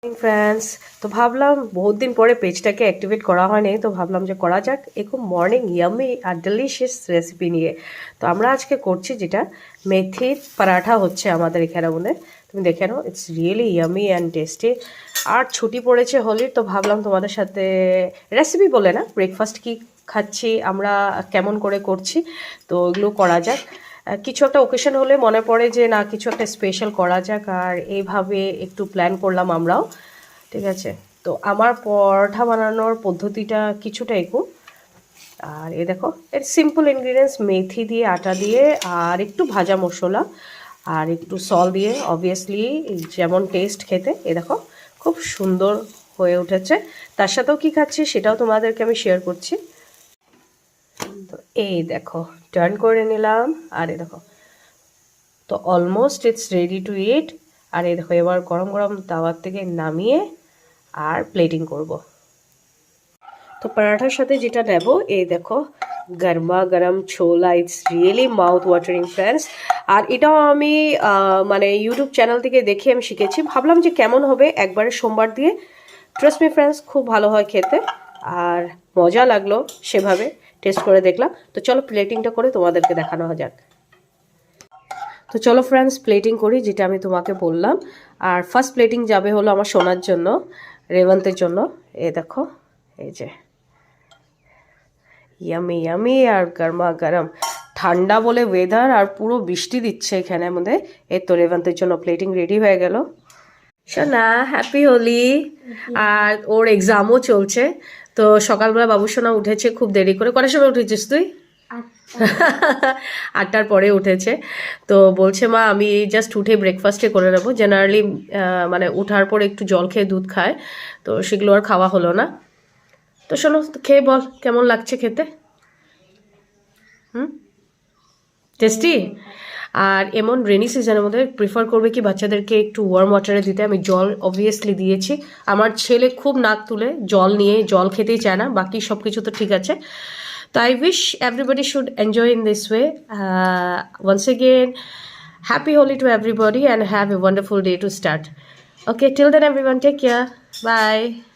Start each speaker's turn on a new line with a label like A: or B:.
A: Friends, তো ভাবলাম বহুত দিন পরে পেজটাকে অ্যাক্টিভেট করা হয়নি, তো ভাবলাম যে করা যাক একটু মর্নিং ইয়ামি আর ডিলিশিয়াস রেসিপি নিয়ে। তো আমরা আজকে করছি যেটা মেথির পরাঠা হচ্ছে আমাদের এখানে মনে, তুমি দেখে নাও, it's really yummy and tasty. আর ছুটি পড়েছে হোলির, তো ভাবলাম তোমাদের সাথে রেসিপি বলে না, ব্রেকফাস্ট কি খাচ্ছি আমরা, কেমন করে করছি, তো ওইগুলো করা যাক। কিছু একটা ওকেশন হলে মনে পড়ে যে না কিছু একটা স্পেশাল করা যাক, আর এইভাবে একটু প্ল্যান করলাম আমরাও। ঠিক আছে, তো আমার পরোটা বানানোর পদ্ধতিটা কিছুটা এরকম। আর এই দেখো, এর সিম্পল ইনগ্রিডিয়েন্টস মেথি দিয়ে, আটা দিয়ে, আর একটু ভাজা মশলা, আর একটু সল দিয়ে, অবভিয়াসলি যেমন টেস্ট খেতে। এ দেখো খুব সুন্দর হয়ে উঠেছে। তার সাথেও কি খাচ্ছি সেটাও তোমাদেরকে আমি শেয়ার করছি। তো এই দেখো টার্ন করে নিলাম, আর এই দেখো তো অলমোস্ট ইটস রেডি টু ইট। আর এই দেখো এবার গরম গরম তাওয়ার থেকে নামিয়ে আর প্লেটিং করব। তো পরাঠার সাথে যেটা নেব, এই দেখো গরমা গরম ছোলা, it's really mouth watering friends. আর এটাও আমি মানে ইউটিউব চ্যানেল থেকে দেখে আমি শিখেছি, ভাবলাম যে কেমন হবে একবারে সোমবার দিয়ে। ট্রাস্ট মি ফ্রেন্ডস, খুব ভালো হয় খেতে, আর মজা লাগলো সেভাবে টেস্ট করে দেখলাম। তো চলো প্লেটিংটা করে তোমাদেরকে দেখানো যাক। তো চলো ফ্রেন্ডস প্লেটিং করি, যেটা আমি তোমাকে বললাম। আর ফার্স্ট প্লেটিং যাবে হলো আমার সোনার জন্য, রেবন্তের জন্য। এই দেখো, এই যে ইয়ামি ইয়ামি আর গরমা গরম, ঠান্ডা বলে ওয়েদার, আর পুরো বৃষ্টি দিচ্ছে এখানে মধ্যে। এই তো রেবন্তের জন্য প্লেটিং রেডি হয়ে গেল। সোনা হ্যাপি হোলি। আর ওর এক্সামও চলছে, তো সকালবেলা বাবু সোনা উঠেছে খুব দেরি করে। কটার সময় উঠেছিস তুই? 8টার পরে উঠেছে। তো বলছে মা আমি জাস্ট উঠে ব্রেকফাস্টে করে নেবো। জেনারেলি মানে উঠার পরে একটু জল খেয়ে দুধ খায়, তো সেগুলো আর খাওয়া হলো না। তো শোনো, খেয়ে বল কেমন লাগছে খেতে। টেস্টি। আর এমন রেনি সিজনের মধ্যে প্রিফার করবে কি বাচ্চাদেরকে একটু ওয়ার্ম ওয়াটারে দিতে। আমি জল অবভিয়াসলি দিয়েছি। আমার ছেলে খুব নাক তুলে জল নিয়ে, জল খেতেই চায় না, বাকি সব কিছু তো ঠিক আছে। So I wish everybody should enjoy in this way. Once again, happy Holi to everybody and have a wonderful day to start. Okay, till then everyone take care. Bye.